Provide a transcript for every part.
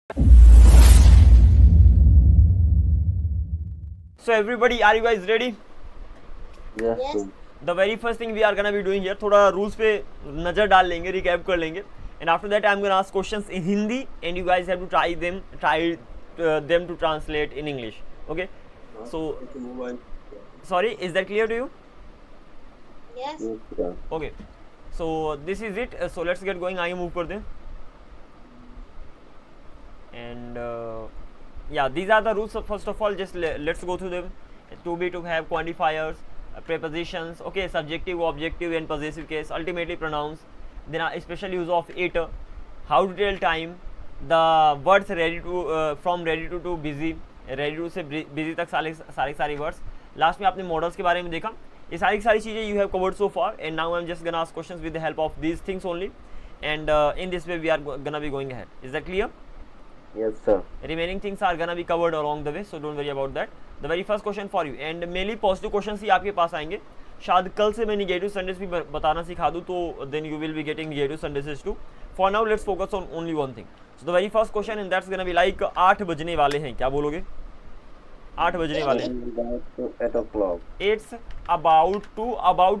So everybody, are you guys ready? Yes. The very first thing we are gonna be doing here, थोड़ा rules पे नजर डाल लेंगे, recap कर लेंगे, and after that I'm gonna ask questions in Hindi and you guys have to try them to translate in English. Okay? So sorry, is that clear to you? Yes. Okay. So this is it. So let's get going. आइए move कर दें. And yeah, these are the rules. So first of all, just let's go through them. To be, to have, quantifiers, prepositions, okay, subjective, objective and possessive case, ultimately pronouns, then special use of it, how to tell time, the words ready to from ready to busy, ready to से busy तक सारे words. Last में आपने models के बारे में देखा. ये सारी चीज़ें you have covered so far, and now I'm just gonna ask questions with the help of these things only, and in this way we are gonna be going ahead. Is that clear? Yes, sir. Remaining things are gonna be covered along the way, so don't worry about that. The very first question for you, and mainly positive questions ही आपके पास आएंगे. शायद कल से मैं negative Sundays भी बताना सिखा दूँ, तो then you will be getting negative Sundays too. For now, let's focus on only one thing. So the very first question, and that's gonna be like 8 बजने वाले हैं. क्या बोलोगे? 8 बजने वाले हैं. 8 o'clock. It's about to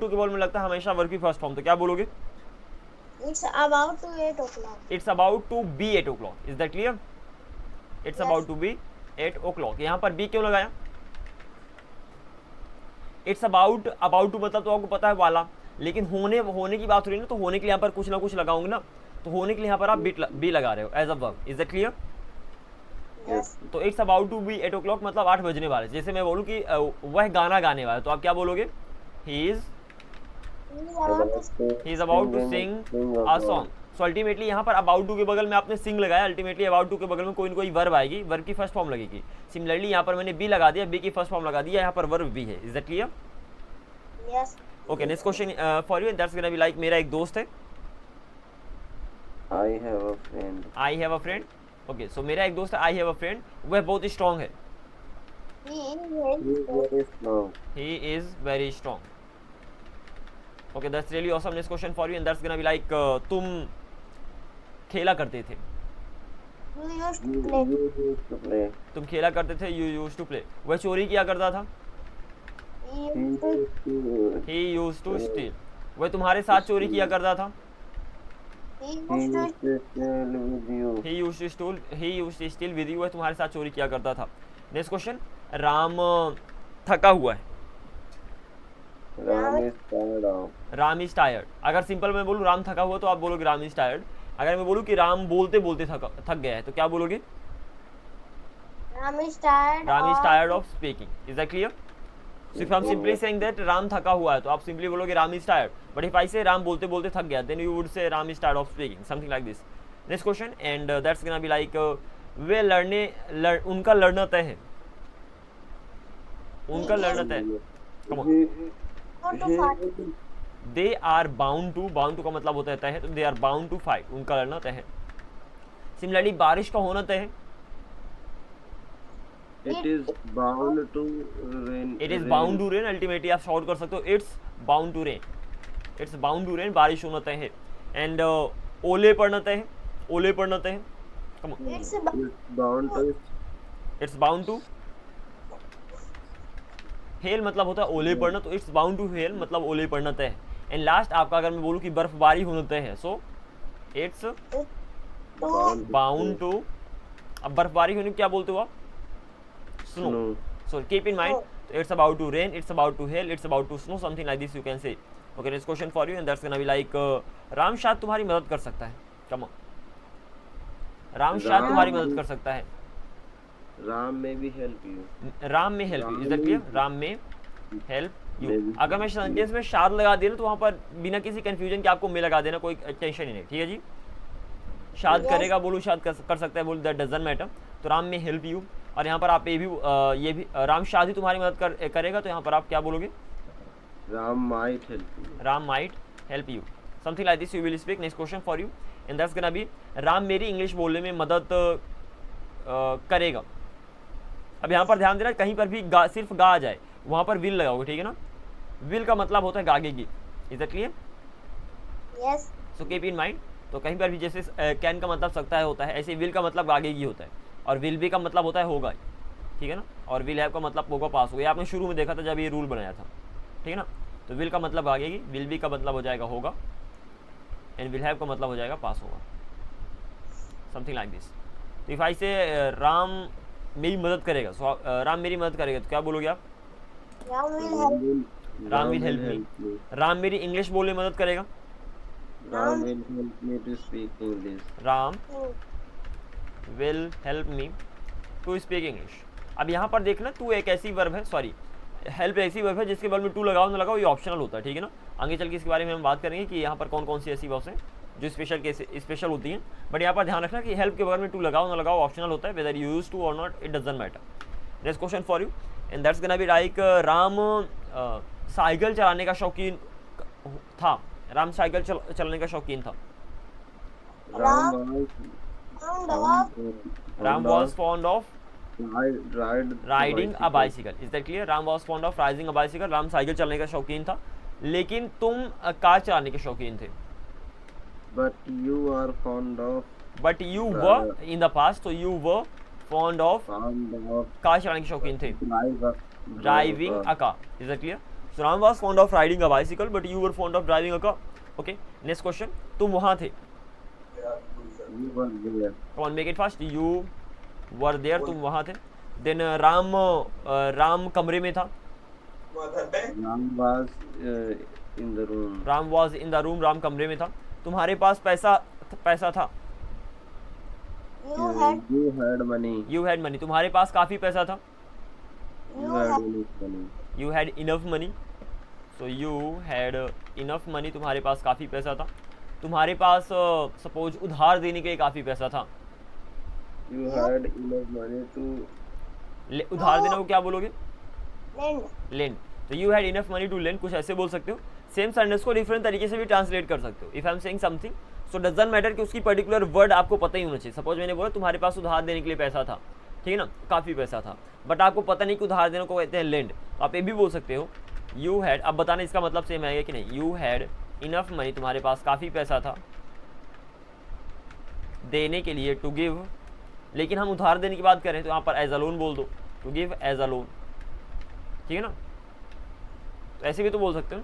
के बोल में लगता है हमेशा वर्ब की फर्स्ट फॉर्म, तो क्या बोलोगे? It's about to 8 o'clock. It's about to be 8 o'clock. Is that clear? It's Yes. about to be 8 o'clock. यहाँ पर be क्यों लगाया? It's about to मतलब तो आपको पता है वाला, लेकिन होने की बात हो रही है ना, तो होने के लिए यहाँ पर कुछ ना कुछ लगाऊंगे ना, तो होने के लिए यहाँ पर आप बी लगा रहे हो as a verb. Is that clear? Yes. तो it's about to be 8 o'clock मतलब 8 बजने वाले. जैसे मैं बोलूँ कि वह गाना गाने वाला, तो आप क्या बोलोगे? He is about to sing a song. So ultimately यहाँ पर अबाउट टू के बगल में आपने सिंग लगाया, अल्टीमेटली अबाउट टू के बगल में कोई ना कोई वर्ब आएगी, वर्ब की फर्स्ट फॉर्म लगेगी. सिमिलरली यहाँ पर मैंने बी लगा दिया, बी की फर्स्ट फॉर्म लगा दिया, यहाँ पर वर्ब भी है. Is that clear? Yes. Okay, next question for you, that's gonna be like मेरा एक दोस्त है. I have a friend. I have a friend. Okay, so मेरा एक दोस्त है, आई हैव अ फ्रेंड, वह बहुत स्ट्रॉन्ग है. He He is very strong. He is very strong. Okay, that's really awesome. Next question for you, and that's gonna be like तुम खेला करते थे. used You to play. used to play. तुम खेला करते थे, यू यूज टू प्ले. वह चोरी किया करता था. He He used to used to. He use to steal. वह तुम्हारे साथ चोरी किया करता था. he He used to used to stay with you. He use to steal with you. वह तुम्हारे साथ चोरी किया करता था. नेक्स्ट क्वेश्चन, राम थका हुआ है. Ram is tired of. Ram is tired. अगर सिंपल मैं बोलूँ राम थका हुआ, तो आप बोलोगे राम इज टायर्ड. अगर मैं बोलूँ कि राम बोलते बोलते थक गया है, तो क्या बोलोगे? Ram is tired. Ram is of- tired of speaking. Is that clear? So if I M simply saying that Ram थका हुआ है, तो आप सिंपली बोलोगे Ram is tired. But if I say Ram बोलते बोलते थक गया, then you would say Ram is tired of speaking, something like this. Next question, and that's gonna be like वे उनका लड़ना तय है. उनका लड़ना तय है. Come on. Not to fight. They are bound to का मतलब होता है, तो they are bound to fight. उनका लड़ना तय है. सिमिलरली बारिश का होना तय है. It is bound to rain. It is bound to rain. Ultimately आप शॉर्ट कर सकते हो, it's bound to rain. It's bound to rain, बारिश होना तय है. एंड ओले पड़ना तय है. ओले पड़ना तय है. Come on. It's about It's bound to. It's bound to hail मतलब होता है ओले पड़ना, तो इट्स बाउंड टू हेल मतलब ओले पड़ना तय है. एंड लास्ट आपका अगर मैं बोलूँ कि बर्फबारी होना तय है, so it's to bound to. अब बर्फबारी होने को क्या बोलते हो आप? Snow. Snow. So keep in mind, it's about to rain, it's about to hail, it's about to snow, something like this you can say. Okay, next question for you, and that's gonna be like Ram शायद तुम्हारी मदद कर सकता है. Come on. Ram शायद राम- तुम्हारी मदद कर सकता है. Ram may be help you. Ram में help you. Is that clear? Ram में हेल्प यू. Maybe. अगर मैं सेंटेंस में शाद लगा दिया ना, तो वहाँ पर बिना किसी कंफ्यूजन के आपको में लगा देना, कोई टेंशन ही नहीं. ठीक है जी? शाद Yes. करेगा बोलू, शाद कर सकता है बोलू, दैट डजंट मैटर. तो राम में हेल्प यू. और यहाँ पर आप ये भी राम शाद ही तुम्हारी मदद करेगा, तो यहाँ पर आप क्या बोलोगे? Ram might help you. Ram might help you, something like this you will speak. Next question for you, and that's gonna B Ram मेरी इंग्लिश बोलने में मदद करेगा. अब यहाँ पर ध्यान देना, कहीं पर भी सिर्फ गा आ जाए, वहाँ पर विल लगाओगे. ठीक है ना? विल का मतलब होता है गागेगी. Is that clear? yes. So keep in mind, तो कहीं पर भी जैसे कैन का मतलब सकता है होता है, ऐसे विल का मतलब भागेगी होता है, और विल बी का मतलब होता है होगा, ठीक है ना, और विल हैव का मतलब होगा पास हो गया। आपने शुरू में देखा था जब ये रूल बनाया था, ठीक है ना। तो विल का मतलब भागेगी, विल बी का मतलब हो जाएगा होगा, एंड विल हैव का मतलब हो जाएगा पास होगा, समथिंग लाइक दिस। तो इफ आई से राम मेरी मदद करेगा, सो राम मेरी मदद करेगा, तो क्या बोलोगे आप? Ram will help. Ram will help मी। राम मेरी इंग्लिश बोलने में मदद करेगा, Ram will help me to speak English. Ram me. Will help me to speak English. अब यहाँ पर देखना, टू एक ऐसी वर्ब है, सॉरी हेल्प ऐसी वर्ब है जिसके बारे में टू लगाओ ना लगाओ ये ऑप्शनल होता है, ठीक है ना। आगे चल के इसके बारे में हम बात करेंगे कि यहाँ पर कौन कौन सी ऐसी वर्ब्स हैं जो स्पेशल होती हैं, बट यहाँ पर ध्यान रखना कि हेल्प के बारे में टू लगाओ ना लगाओ ऑप्शनल होता है, वेदर यू यूज टू और not it doesn't matter. Next question for you, and that's gonna be like Ram cycle चलाने का शौकीन था, राम साइकिल चलाने का शौकीन था। Ram Ram was was fond of riding a bicycle. Is that clear? Ram was fond of riding a bicycle. Ram cycle चलाने का शौकीन था, लेकिन तुम कार चलाने के शौकीन थे। But you are fond of But you were in the past, so you were fond of car चलाने के शौकीन थे, driving a car. Is that clear? So Ram was fond of riding a bicycle, but you were fond of driving a car. Okay. Next question. तुम वहाँ थे। You were there. Come on, make it fast. You were there. तुम वहाँ थे। Then Ram कमरे में था। Ram was in the room. Ram was in the room. Ram कमरे में था। तुम्हारे पास पैसा था। You had. You had money. You had money. तुम्हारे पास काफी पैसा था। You had enough money. You had enough money. So you had enough money. तुम्हारे पास काफी पैसा था। तुम्हारे पास सपोज उधार देने के लिए काफी पैसा था। You had enough money to उधार देने को क्या बोलोगे? Lend. लेंड। तो you had enough money to lend, कुछ ऐसे बोल सकते हो। सेम सेंटेंस को डिफरेंट तरीके से भी ट्रांसलेट कर सकते हो। If I am saying something so doesn't matter कि उसकी पर्टिकुलर वर्ड आपको पता ही होना चाहिए। सपोज मैंने बोला तुम्हारे पास उधार देने के लिए पैसा था, ठीक है ना, काफ़ी पैसा था, बट आपको पता नहीं कि उधार देने को कहते हैं लेंड, तो आप ये भी बोल सकते हो यू हैड। अब बताना इसका मतलब सेम आएगा कि नहीं। यू हैड इनफ मनी, तुम्हारे पास काफ़ी पैसा था देने के लिए, टू गिव, लेकिन हम उधार देने की बात करें तो यहाँ पर एज अ लोन बोल दो, to give as a loan, ठीक है ना। तो ऐसे भी तो बोल सकते हो।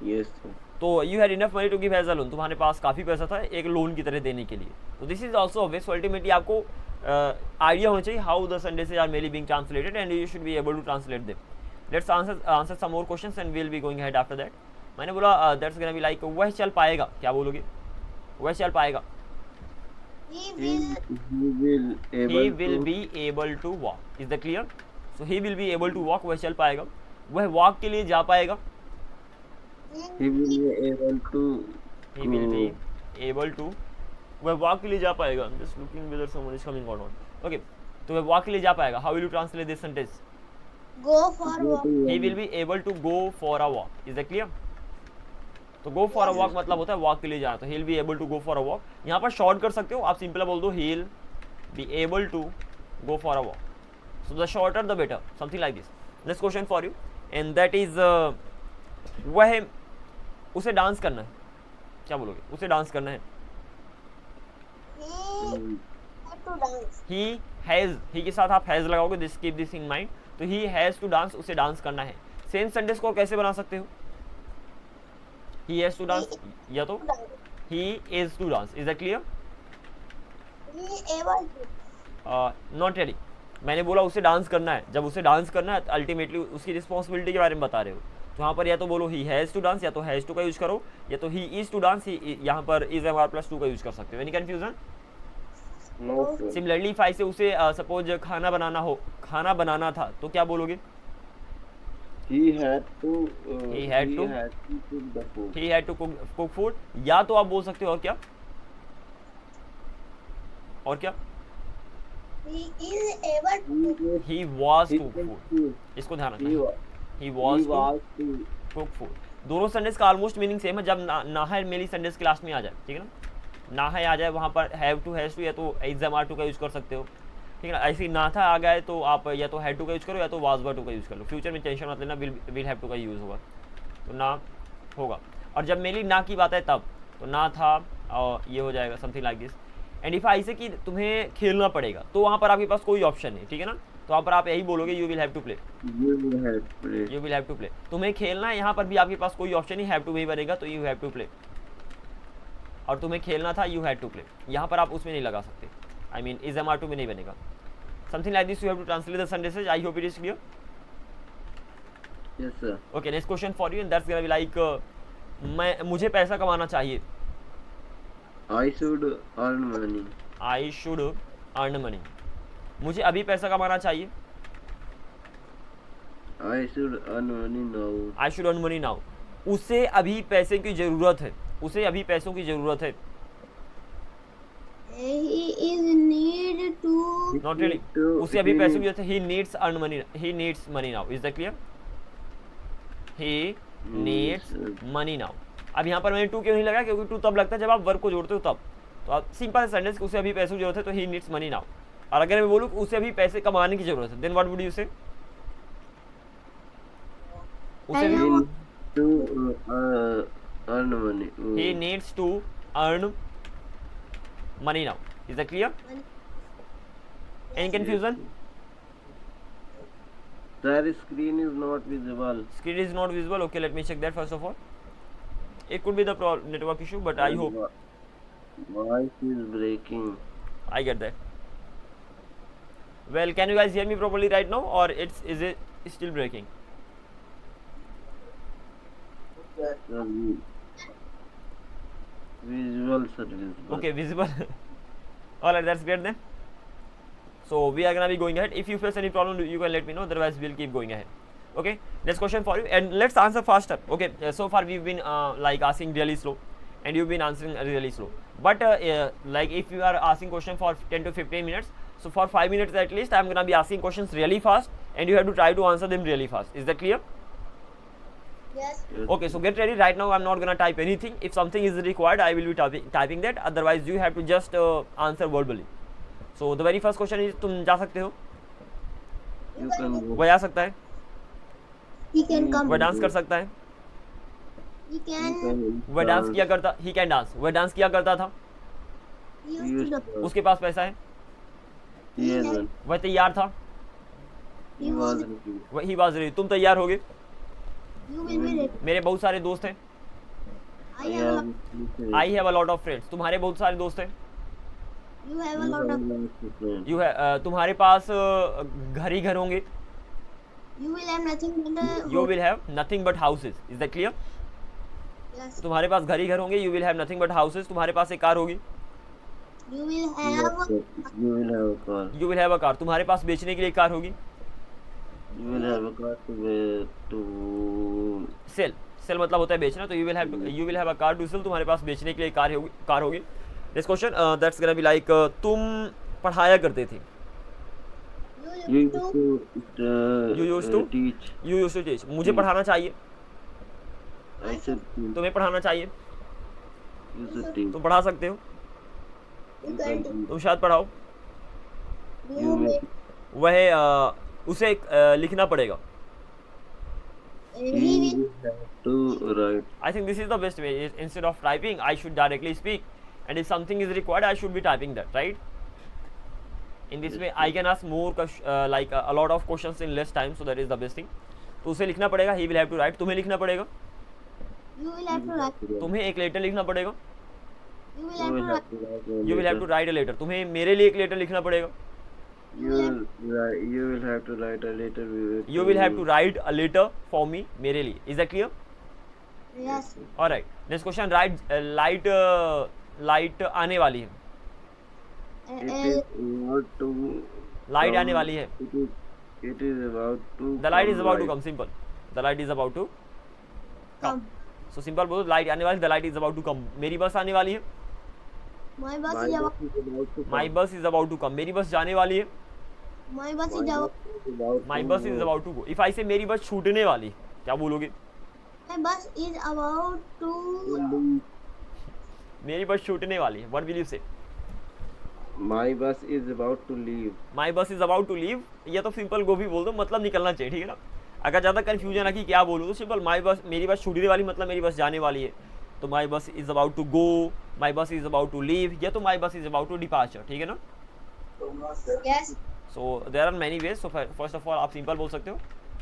yes sir. तो you had enough money to give as a loan, तुम्हारे पास काफ़ी पैसा था एक लोन की तरह देने के लिए। तो दिस इज ऑल्सो वे। सो अल्टीमेटली आपको आइडिया होना चाहिए how the sentences are mainly being translated and you should be able to translate them. Let's answer some more questions and we will be going ahead after that. मैंने बोला that's gonna be like वह चल पाएगा, क्या बोलोगे? वह चल पाएगा। He He will. He will be able to walk. Is that clear? So he will be able to walk. वह चल पाएगा। वह वॉक के लिए जा पाएगा। He will be able to He will be able to. वह वॉक के लिए जा पाएगा। I'm just looking whether someone is coming or not. Okay. तो वह वॉक के लिए जा पाएगा। How will you translate this sentence? Go for walk. He will be able to go for a walk. Is that clear? तो go for a walk मतलब होता है वॉक के लिए जाना। तो he will be able to go for a walk। यहाँ पर शॉर्ट कर सकते हो आप, सिंपल बोल दो he will be able to go for a walk. So the shorter the better, something like this. Next question for you, and that is वह उसे डांस करना है, क्या बोलोगे? उसे डांस करना है। He had to dance. He has, he के साथ आप has लगाओगे, this keep this in mind। तो he has to dance, उसे डांस करना है। सेम सेंटेंस को कैसे बना सकते हो? He has to dance या तो he is to dance। Is that clear? He able to. Not ready. मैंने बोला उसे डांस करना है, जब उसे डांस करना है अल्टीमेटली उसकी रिस्पॉन्सिबिलिटी के बारे में बता रहे हो। तो यहाँ पर या तो बोलो ही हैज़ टू डांस, या तो हैज़ टू का यूज करो, या तो ही इज़ टू डांस, यहाँ पर is M R plus to का यूज कर सकते हो। Any confusion? no sir. Similarly if I say उसे सपोज खाना बनाना था तो क्या बोलोगे? He had to He had to cook the food. He had to cook food, या तो आप बोल सकते हो और क्या? और क्या? He is able to. He was He to was फूड। to- इसको ध्यान he रखना। wa- he he was was to cook food. दोनों सेंटेंस का ऑलमोस्ट मीनिंग सेम है। जब ना है मेरी सेंटेंस क्लास में आ जाए, ठीक है ना, ना है आ जाए वहाँ पर हैव टू हैज़ टू या तो एग्जाम आर टू का यूज़ कर सकते हो, ठीक है ना। ऐसे ही ना था आ गया तो आप या तो हैड टू का यूज़ करो या तो वाज वर टू का यूज़ कर लो। फ्यूचर में टेंशन मत लेना, विल हैव टू का यूज़ होगा तो ना होगा। और जब मेरी ना की बात है तब, तो ना था और ये हो जाएगा something like this. And if I से कि तुम्हें खेलना पड़ेगा, तो वहाँ पर आपके पास कोई ऑप्शन नहीं, ठीक है ना, तो वहाँ पर आप यही बोलोगे you will have to play, You will have to play. You will have to play. तुम्हें खेलना है, यहाँ पर भी आपके पास कोई ऑप्शन नहीं, हैव टू भी बनेगा, तो यू हैव टू प्ले। और तुम्हें खेलना था, यू हैड टू प्ले, यहाँ पर आप उसमें नहीं लगा सकते, I mean is M are to में नहीं बनेगा। Something like this you have to translate the sentences. I hope it is clear. Yes, sir. Okay, next question for you and that's gonna be like मुझे पैसा कमाना चाहिए। I should earn money. आई शुड अर्न मनी, मुझे अभी पैसा कमाना चाहिए। I should earn money now. आई शुड अर्न मनी नाउ, उसे अभी पैसे की ज़रूरत है, उसे अभी पैसों की ज़रूरत है। He is need to. Not really, उसे अभी पैसों की जरूरत है। He needs earn money, he needs money now, is that clear? He needs money now. अब यहाँ पर मैंने टू क्यों नहीं लगा, क्योंकि टू तब लगता है जब आप वर्क को जोड़ते हो तब। तो आप सिंपल सेंटेंस, उसे अभी पैसों की जरूरत है, तो ही नीड्स मनी नाउ। और अगर मैं बोलूँ उसे अभी पैसे कमाने की जरूरत है, देन व्हाट वुड यू से? उसे He भी needs to earn money. he needs to earn money now, is that clear? Any confusion? Sir, screen is not visible. Screen is not visible. Okay, let me check that first of all. It could be the network issue, but I hope Voice is breaking. I get that. Well, can you guys hear me properly right now, or is it still breaking? Sir, visual, sir, visible. Okay, visible. All right, that's great then. So we are gonna be going ahead. If you face any problem, you can let me know. Otherwise, we'll keep going ahead. Okay. Next question for you, and let's answer faster. Okay. So far we've been like asking really slow, and you've been answering really slow. But like if you are asking question for 10 to 15 minutes, so for 5 minutes at least, I'm gonna be asking questions really fast, and you have to try to answer them really fast. Is that clear? Yes. Okay, so get ready. Right now I'm not gonna type anything. If something is required, I will be typing that. Otherwise, you have to just answer verbally. So the very first question is, तुम जा सकते हो? You can go. वह जा सकता है? He can come. वह dance कर सकता है? He You can. can वह डांस किया करता, he can dance. वह डांस किया करता था? He He used used to. to- उसके पास पैसा है? He hasn't. वह तैयार था? He was ready. वह ही बात रही। तुम तैयार होगे? You will be ready. मेरे बहुत सारे दोस्त हैं। I have. A, I have a lot of friends. तुम्हारे बहुत सारे दोस्त हैं। you have a lot of. You have तुम्हारे पास घर ही घर होंगे। You will have nothing but a. You will have nothing but houses. Is that clear? Yes. तुम्हारे पास घर ही घर होंगे। You will have nothing but houses. तुम्हारे पास एक कार होगी। You will have. You will have a car. You will have a car. तुम्हारे पास बेचने के लिए एक कार होगी। You will have a car to sell, sell मतलब होता है बेचना, तो you will have a car to sell। तुम्हारे पास बेचने के लिए कार होगी। Next question, that's gonna be like, तुम पढ़ाया करते थे। You You used to. You used to? teach. You used to teach। मुझे पढ़ाना चाहिए। I should teach. तुम्हें पढ़ाना चाहिए। You should teach. तुम पढ़ा सकते हो। You can do. तुम शायद पढ़ाओ। You will. वह उसे लिखना पड़ेगा। He will. have to write. I think this is the best way. Instead of typing, I should directly speak, and if something is required, I should be typing that, right? In this way, I can ask more like a lot of questions in less time, so that is the best thing. तो उसे लिखना पड़ेगा, he will have to write। तुम्हें लिखना पड़ेगा, You will have to write. तुम्हें एक letter लिखना पड़ेगा। You will You have will to have write. to write a You will have to letter. write a letter। तुम्हें मेरे लिए एक लेटर लिखना पड़ेगा। You will have to write a letter. You will have to write a letter for me, मेरे लिए। Is that clear? Yes. Alright. Next question, light आने वाली है। It is about to. Light come. आने वाली है। It is about to. The light is come about to light. come, simple. The light is about to Come. so simple बोलो, light आने वाली, the light is about to come। मेरी बस आने वाली है। My bus My is bus about. is about to My come. bus is about to come। मेरी बस जाने वाली है। My bus My is about. bus is about My to bus is go. about to go। If I say मेरी बस छूटने वाली, क्या बोलोगे? My bus is about to. leave. मेरी बस छूटने वाली है। What will you say? My bus is about to leave. My bus is about to leave। या तो सिंपल गो भी बोल दो, मतलब निकलना चाहिए, ठीक है ना। अगर ज़्यादा कन्फ्यूजन है कि क्या बोलूँ, तो सिंपल माई बस, मेरी बस छूटने वाली मतलब मेरी बस जाने वाली है। तो माई बस इज अबाउट टू गो, माई बस इज अबाउट टू लीव, या तो माई बस इज अबाउट टू डिपार्चर, ठीक है ना। Yes. So there are many ways. So first of all आप सिंपल बोल सकते हो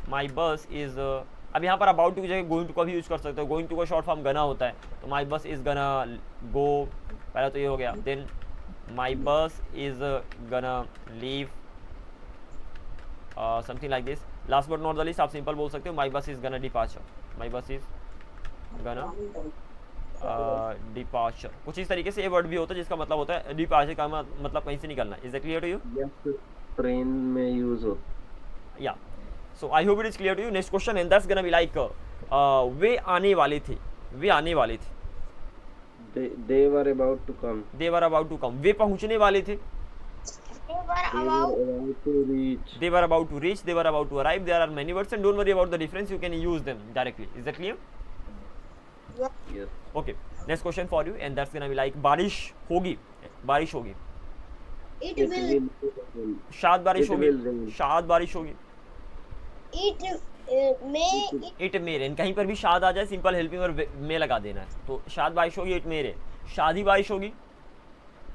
माई बस इज, अब यहाँ पर अबाउट टू की जगह गोइंग टू का भी यूज कर सकते हो। गोइंग टू का शॉर्ट फॉर्म गना होता है, तो माई बस इज गना गो, पहला तो ये हो गया। देन माई बस इज गना leave, something like this. Last but not the least आप सिंपल बोल सकते हो माई बस इज गना डिपार्चर, माई बस इज गना डिपार्चर। कुछ इस तरीके से ये वर्ड भी होता है जिसका मतलब होता है डिपार्चर का मतलब कहीं से निकलना। Is that clear to you? Yes, train में यूज होता। या so I hope it is clear to you. Next question and that's gonna be like वे आने वाले थे, वे आने वाले थे, They were about to come. They were about to come, वे पहुंचने वाले थे, They were They about. were about to reach. they were about to reach, they were about to arrive. There are many words and don't worry about the difference, you can use them directly. Is that clear? Yes. Okay, next question for you and that's gonna be like बारिश होगी, बारिश होगी, It It will. will. शायद बारिश It will होगी, rain. शायद बारिश होगी। It may. It may rain, कहीं पर भी शायद आ जाए सिंपल हेल्पिंग और में लगा देना है, तो शायद बारिश होगी, इट मे रेन। शायद ही बारिश होगी,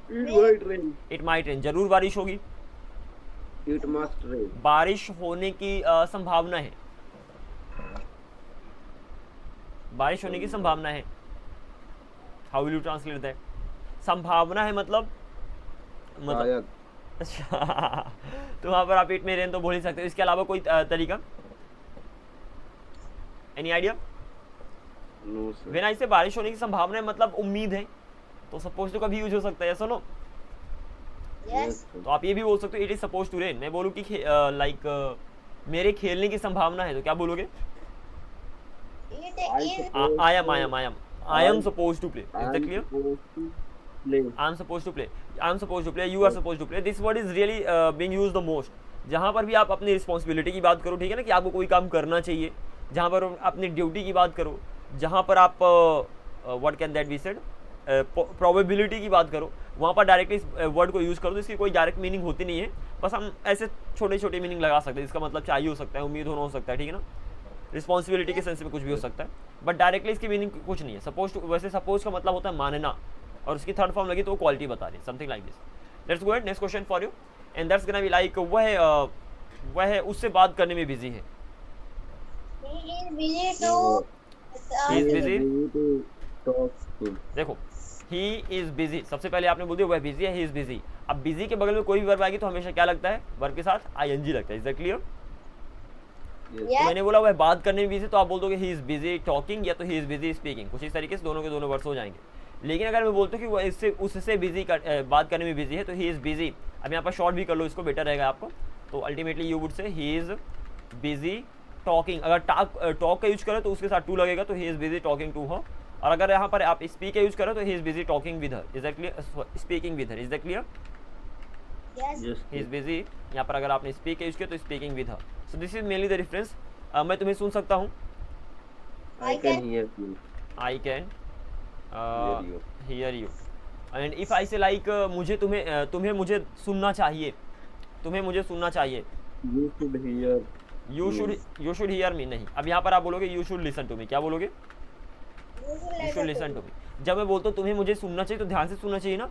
It might rain. It might rain, जरूर बारिश होगी, It must rain. बारिश होने की संभावना है, बारिश होने की संभावना है। How will you translate that? संभावना है मतलब शायद। अच्छा तो वहाँ पर आप इट में रेन तो बोल ही सकते हो, इसके अलावा कोई तरीका? Any idea? No sir. When I से बारिश होने की संभावना है मतलब उम्मीद है, तो सपोज टू का भी यूज हो सकता है, सुनो। Yes. sir. तो आप ये भी बोल सकते हो it is suppose to rain. मैं बोलूँ कि लाइक मेरे खेलने की संभावना है, तो क्या बोलोगे? It I is. suppose I am to- I am I am I am suppose to play. Is that I'm clear? supposed to play. I am supposed to play, I am supposed to play, you are supposed to play. This word is really being used the most. जहाँ पर भी आप अपनी responsibility की बात करो, ठीक है ना, कि आपको कोई काम करना चाहिए, जहाँ पर अपनी ड्यूटी की बात करो, जहाँ पर आप what can that be said, probability की बात करो, वहाँ पर डायरेक्टली इस वर्ड को यूज़ करो। तो इसकी कोई डायरेक्ट मीनिंग होती नहीं है, बस हम ऐसे छोटे छोटे मीनिंग लगा सकते हैं। इसका मतलब चाहिए हो सकता है, उम्मीद होना हो सकता है, ठीक है ना, रिस्पॉन्सिबिलिटी के सेंस में कुछ भी हो सकता है, बट डायरेक्टली इसकी मीनिंग कुछ नहीं है। सपोज टू, वैसे सपोज का मतलब होता है मानना, और उसकी थर्ड फॉर्म लगी तो वो क्वालिटी बता रही है, something like this. Let's go ahead, next question for you and that's gonna be like वह उससे बात करने में बिजी है। He is busy to. He is busy. to talk to. देखो ही इज बिजी, सबसे पहले आपने बोल दिया वह बिजी है, ही इज बिजी। अब बिजी के बगल में कोई भी वर्ब आएगी तो हमेशा क्या लगता है? वर्ब के साथ आईएनजी लगता है। Is that clear? Yes. Yes. तो मैंने बोला वह बात करने में बिजी, तो आप बोल दोगे ही इज बिजी टॉकिंग या तो ही इज बिजी स्पीकिंग, कुछ इस तरीके से दोनों के दोनों वर्ड्स हो जाएंगे। लेकिन अगर मैं बोलता हूँ कि वह इससे उससे बिजी बात करने में बिजी है, तो ही इज बिजी। अब यहाँ पर शॉर्ट भी कर लो इसको, बेटर रहेगा आपको। तो ultimately you would say he is busy talking. अगर टॉक का यूज करो तो उसके साथ टू लगेगा, तो he is busy talking to her. और अगर यहाँ पर आप स्पीक का यूज करो तो he is busy talking with her. Is that clear? Speaking with her. Is that clear? Yes. Yes. He is busy, यहाँ पर अगर आपने स्पीक का यूज किया तो speaking with her. So this is mainly the difference. मैं तुम्हें सुन सकता हूँ, I can hear you. I can Hear you. Here you. And if I say like मुझे तुम्हें मुझे सुनना चाहिए, तुम्हें मुझे सुनना चाहिए, You should hear. You should hear me. नहीं, अब यहाँ पर आप बोलोगे you should listen to me. क्या बोलोगे? You should listen to me. जब मैं बोलता हूँ तुम्हें मुझे सुनना चाहिए, तो ध्यान से सुनना चाहिए ना।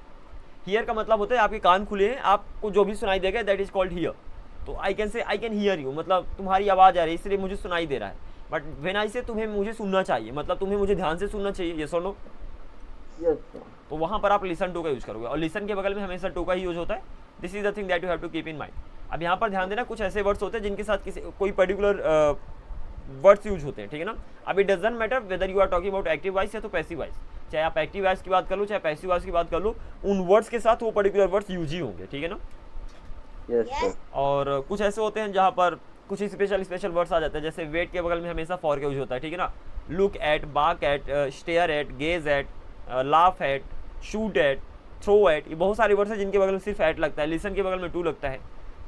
हियर का मतलब होता है आपके कान खुले हैं, आपको जो भी सुनाई देगा दैट इज कॉल्ड हियर। तो I can say I can hear you, मतलब तुम्हारी आवाज़ आ रही है इसलिए मुझे सुनाई दे रहा है। बट व्हेन आई से तुम्हें मुझे सुनना चाहिए, मतलब तुम्हें मुझे ध्यान से सुनना चाहिए, ये सुनो। Yes sir. तो वहाँ पर आप लिसन टू का यूज करोगे, और लिसन के बगल में हमेशा टू का ही यूज होता है। This is the thing that you have to keep in mind. अब यहाँ पर ध्यान देना, कुछ ऐसे वर्ड्स होते हैं जिनके साथ किसी कोई पर्टिकुलर वर्ड्स यूज होते हैं, ठीक है ना। अब it doesn't matter whether you are talking about active voice या तो पैसिव वॉइस, चाहे आप एक्टिव वॉइस की बात कर लो चाहे पैसिव वॉइस की बात कर लो, उन वर्ड्स के साथ वो पर्टिकुलर वर्ड्स यूज ही होंगे, ठीक है ना। Yes sir. और कुछ ऐसे होते हैं जहाँ पर कुछ स्पेशल वर्ड्स आ जाते हैं, जैसे वेट के बगल में हमेशा फॉर का यूज होता है, ठीक है ना। Look at, bark at, stare at, gaze at, laugh at, shoot at, throw at, ये बहुत सारे वर्ड्स हैं जिनके बगल में सिर्फ एट लगता है। लिसन के बगल में टू लगता है।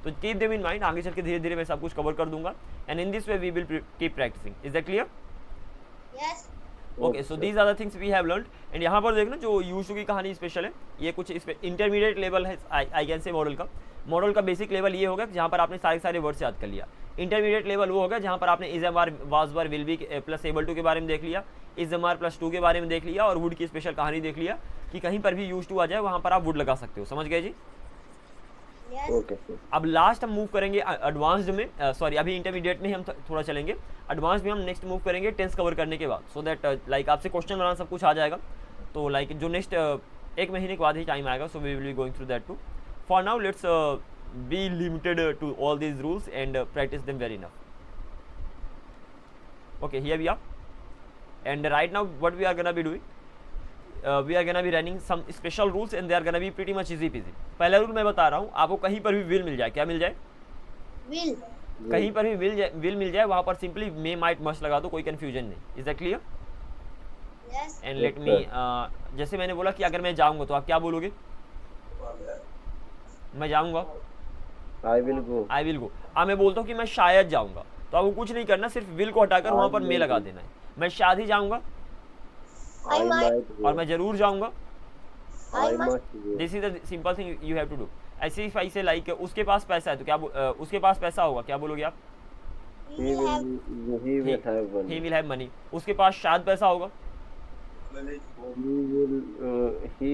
तो कीप देम इन माइंड, आगे चल के धीरे धीरे मैं सब कुछ कवर कर दूंगा। And in this way we will keep practising. Is that clear? Yes. Okay, so these are the things we have learned. एंड यहाँ पर देखना जो यूशू की कहानी स्पेशल है, ये कुछ इस पे इंटरमीडिएट लेवल है आई कैन से मॉडल का। मॉडल का बेसिक लेवल ये होगा जहाँ पर आपने सारे वर्ड्स याद कर लिया। इंटरमीडिएट लेवल वो होगा जहाँ पर आपने is M are was were will be plus able to के बारे में देख लिया, इज एम आर प्लस टू के बारे में देख लिया, और वुड की स्पेशल कहानी देख लिया कि कहीं पर भी यूज टू आ जाए वहाँ पर आप वुड लगा सकते हो। समझ गए जी? Yes. Okay, sir. अब लास्ट हम मूव करेंगे एडवांस्ड में, सॉरी अभी इंटरमीडिएट में ही हम थोड़ा चलेंगे, एडवांस में हम नेक्स्ट मूव करेंगे टेंस कवर करने के बाद, सो दैट लाइक आपसे क्वेश्चन बनाना सब कुछ आ जाएगा। तो लाइक जो नेक्स्ट एक महीने के बाद ही टाइम आएगा, so we will be going through that too. For now let's be limited to all these rules and practise them very enough. Okay, here we are, and right now what we are gonna be doing, we are gonna be running some special rules and they are gonna be pretty much easy peasy। पहला rule मैं बता रहा हूँ आपको, कहीं पर भी will मिल जाए, क्या मिल जाए? Will. कहीं पर भी विल मिल जाए वहाँ पर सिंपली मे माइट मस्ट लगा दो, कोई कंफ्यूजन नहीं। Is that clear? Yes. And let me, जैसे मैंने बोला कि अगर मैं जाऊँगा तो आप क्या बोलोगे? मैं जाऊँगा, I will go. I will go. मैं बोलता हूँ कि मैं शायद जाऊँगा, तो आपको कुछ नहीं करना, सिर्फ विल को हटाकर वहाँ पर मे लगा देना है। मैं शायद ही जाऊँगा I might. go. और मैं जरूर जाऊँगा, I I must. must go. This is the simple thing you have to do. ऐसे इफ आई से लाइक उसके पास पैसा है तो क्या उसके पास पैसा होगा, क्या बोलोगे आप? He We have. will. He will have one. He will have money. उसके पास शायद पैसा होगा, He will. He.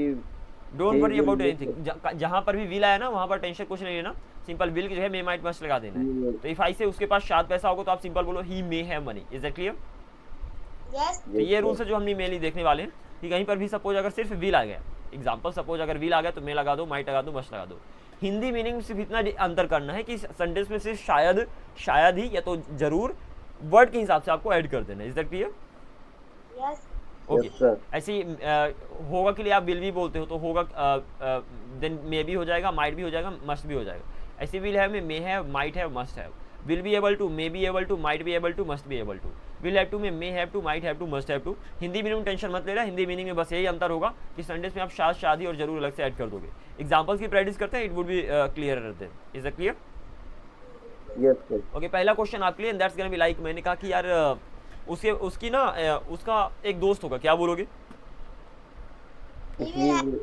Don't He worry will about be- anything. जहाँ पर भी विल आया ना वहाँ पर टेंशन कुछ नहीं लेना, सिंपल विल की जो है मे माइट मस्ट लगा देना He है। will. तो इफ आई से उसके पास शायद पैसा होगा तो आप सिंपल बोलो ही may have money. Is that clear? Yes. तो ये रूल्स है जो हम मेनली देखने वाले हैं कि कहीं पर भी सपोज अगर सिर्फ विल आ गया, एग्जांपल सपोज अगर विल आ गया तो मे लगा दो, माइट लगा दो, मस्ट लगा दो। हिंदी मीनिंग सिर्फ इतना अंतर करना है कि सेंटेंस में सिर्फ शायद ही या तो जरूर वर्ड के हिसाब से आपको ऐड कर देना है। Is that clear? Yes. Okay. Yes, sir. ऐसे ही होगा के लिए आप विल भी बोलते हो तो होगा देन मे भी हो जाएगा, माइट भी हो जाएगा, मस्ट भी हो जाएगा। ऐसे विल हैव में may have, might have, must have. Will be able to, may be able to, might be able to, must be able to. Will have to में may have to, might have to, must have to. Hindi meaning में tension मत लेना, Hindi meaning में बस यही अंतर होगा कि सेंटेंस में आप शादी और जरूर अलग से ऐड कर दोगे। एग्जाम्पल्स की प्रैक्टिस करते हैं, it would be clear then. Is that clear? Yes, sir. Okay, पहला क्वेश्चन आपके लिए, दैट्स गोना बी लाइक, मैंने कहा कि यार उसकी ना उसका एक दोस्त होगा, क्या बोलोगे? He He will have. will.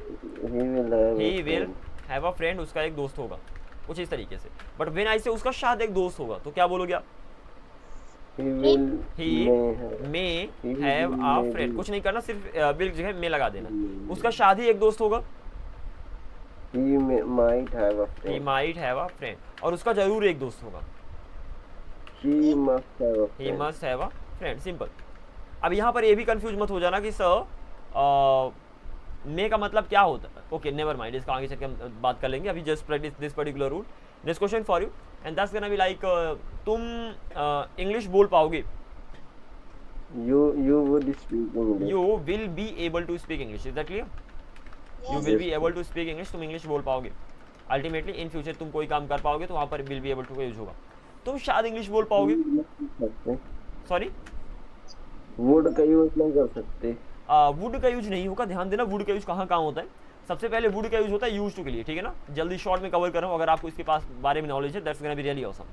He will have. He a will friend. Have a friend, उसका एक दोस्त होगा, कुछ इस तरीके से। बट व्हेन आई से उसका शायद एक दोस्त होगा तो क्या बोलोगे आप? He will. He may have. May He have will a maybe. Friend, कुछ नहीं करना, सिर्फ विल की जगह मे लगा देना। Hmm. उसका शादी एक दोस्त होगा, He might have a he friend. Might have a friend, और उसका जरूर एक दोस्त होगा, He must have a he friend. Must have a friend. Simple. अब यहाँ पर ये भी कंफ्यूज मत हो जाना कि सर मे का मतलब क्या होता है। ओके, नेवर माइंड, इसका आगे चल के हम बात कर लेंगे, अभी just practise this particular rule. Next question for you and that's gonna be like, तुम इंग्लिश बोल पाओगे? You would speak English. You will be able to speak English. Is that clear? You Yes. Will be able to speak English, तुम English बोल पाओगे। Ultimately in future तुम कोई काम कर पाओगे तो वहाँ पर विल बी एबल टू का यूज होगा। तुम शायद इंग्लिश बोल पाओगे, सकते सॉरी वुड का यूज नहीं कर सकते। वुड का यूज नहीं होगा। ध्यान देना, वुड का यूज कहाँ कहाँ होता है। सबसे पहले वुड का यूज होता है यूज टू के लिए, ठीक है ना। जल्दी शॉर्ट में कवर कर रहा हूँ, अगर आपको इसके पास बारे में नॉलेज है, that's gonna be really awesome.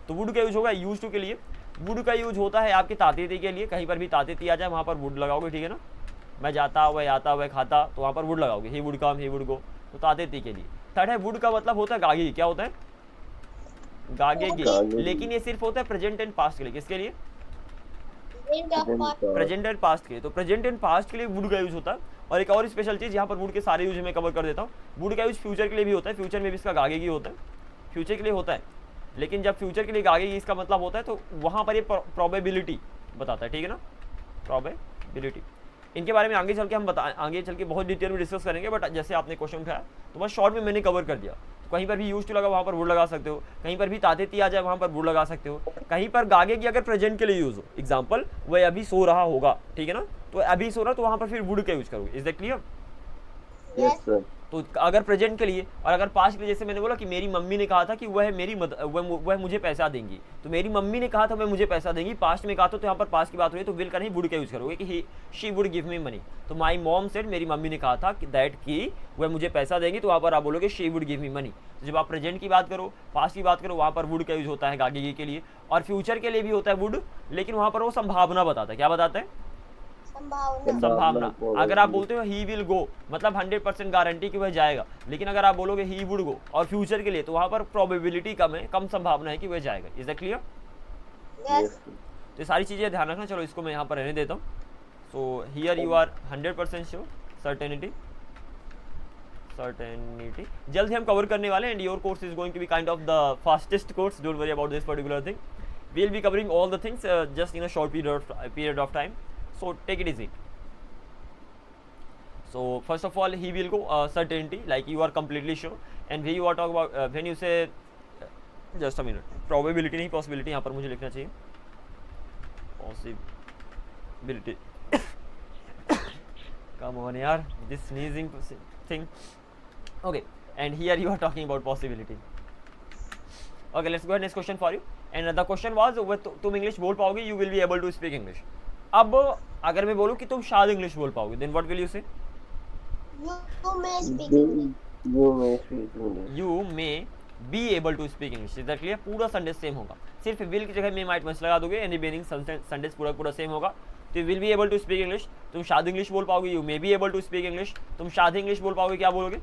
तो वुड का यूज होगा यूज टू के लिए। वुड का यूज होता है आपके तातीती के लिए, कहीं पर भी तातीती आ जाए वहाँ पर वुड लगाओगे, ठीक है ना। मैं जाता, वह आता, वह खाता, तो वहाँ पर वुड लगाओगे। He would come, he would go, तो तातीती के लिए। थर्ड है वुड का मतलब होता है गागी, क्या होता है? गागेगी। गागेगी। लेकिन ये सिर्फ होता है प्रेजेंट एंड पास्ट के लिए। किसके लिए? Present of past. Present and past के लिए। तो प्रेजेंट एंड पास्ट के लिए वुड का यूज होता है। और एक और स्पेशल चीज़, यहाँ पर वुड के सारे यूज मैं कवर कर देता हूँ। वुड का यूज फ्यूचर के लिए भी होता है, फ्यूचर में भी इसका गागेगी होता है, फ्यूचर के लिए होता है। लेकिन जब फ्यूचर के लिए गागेगी इसका मतलब होता है तो वहाँ पर ये प्रोबेबिलिटी बताता है, ठीक है ना, प्रोबेबिलिटी। इनके बारे में आगे चल के हम आगे चल के बहुत डिटेल में डिस्कस करेंगे, बट जैसे आपने क्वेश्चन उठाया तो बस शॉर्ट में मैंने कवर कर दिया। तो कहीं पर भी यूज टू लगा वहाँ पर वुड लगा सकते हो, कहीं पर भी तातेती आ जाए वहाँ पर वुड लगा सकते हो, कहीं पर गागेगी अगर प्रेजेंट के लिए यूज हो, एग्जाम्पल वह अभी सो रहा होगा, ठीक है ना, तो अभी सो रहा तो वहाँ पर फिर वुड का यूज करोगे। Is that clear? Yes sir. तो अगर प्रेजेंट के लिए, और अगर पास्ट के लिए, जैसे मैंने बोला कि मेरी मम्मी ने कहा था कि वह मुझे पैसा देंगी, तो मेरी मम्मी ने कहा था वह मुझे पैसा देंगी, पास्ट में कहा था, तो यहाँ पर पास्ट की बात हुई है तो विल का नहीं वुड का यूज करोगे कि she would give me money. तो माई मॉम सेड, मेरी मम्मी ने कहा था कि दैट कि वह मुझे पैसा देंगी, तो वहाँ पर आप बोलोगे she would give me money. तो जब आप प्रेजेंट की बात करो, पास्ट की बात करो, वहाँ पर वुड का यूज होता है गागेगी के लिए, और फ्यूचर के लिए भी होता है वुड, लेकिन वहाँ पर वो संभावना बताता है। क्या बताता है? संभावना। संभावना। अगर आप बोलते हो ही विल गो, मतलब 100% गारंटी कि वह जाएगा, लेकिन अगर आप बोलोगे ही वुड गो और फ्यूचर के लिए, तो वहाँ पर प्रोबेबिलिटी कम है, कम संभावना है कि वह जाएगा। Is that clear? Yes. तो ये सारी चीज़ें ध्यान रखना. चलो इसको मैं यहाँ पर रहने देता हूँ. So here you are 100% sure, certainty. जल्द ही हम कवर करने वाले हैं, and your course is going to be kind of the fastest course. Don't worry about this particular thing. We'll be covering all the things just in a short period of time. So take it easy. So first of all, he will go certainty, like you are completely sure. And when you are talking about when you say just a minute, probability नहीं possibility यहाँ पर मुझे लिखना चाहिए. Possibility. Come on yaar, this sneezing thing. Okay, and here you are talking about possibility. Okay, let's go ahead, next question for you. And the question was तुम English बोल पाओगे, you will be able to speak English. अब अगर मैं बोलूँ कि तुम शायद इंग्लिश बोल पाओगे, then what will you say? You may speak English. You may speak English. You may be able to speak English. Is that clear? पूरा सेंटेंस सेम होगा, सिर्फ will की जगह में माइट मस्ट लगा दोगे, एंड रिमेनिंग सेंटेंस पूरा same होगा. तो you will be able to speak English. तुम शायद इंग्लिश बोल पाओगे, you may be able to speak English. तुम शायद इंग्लिश बोल पाओगे, क्या बोलोगे?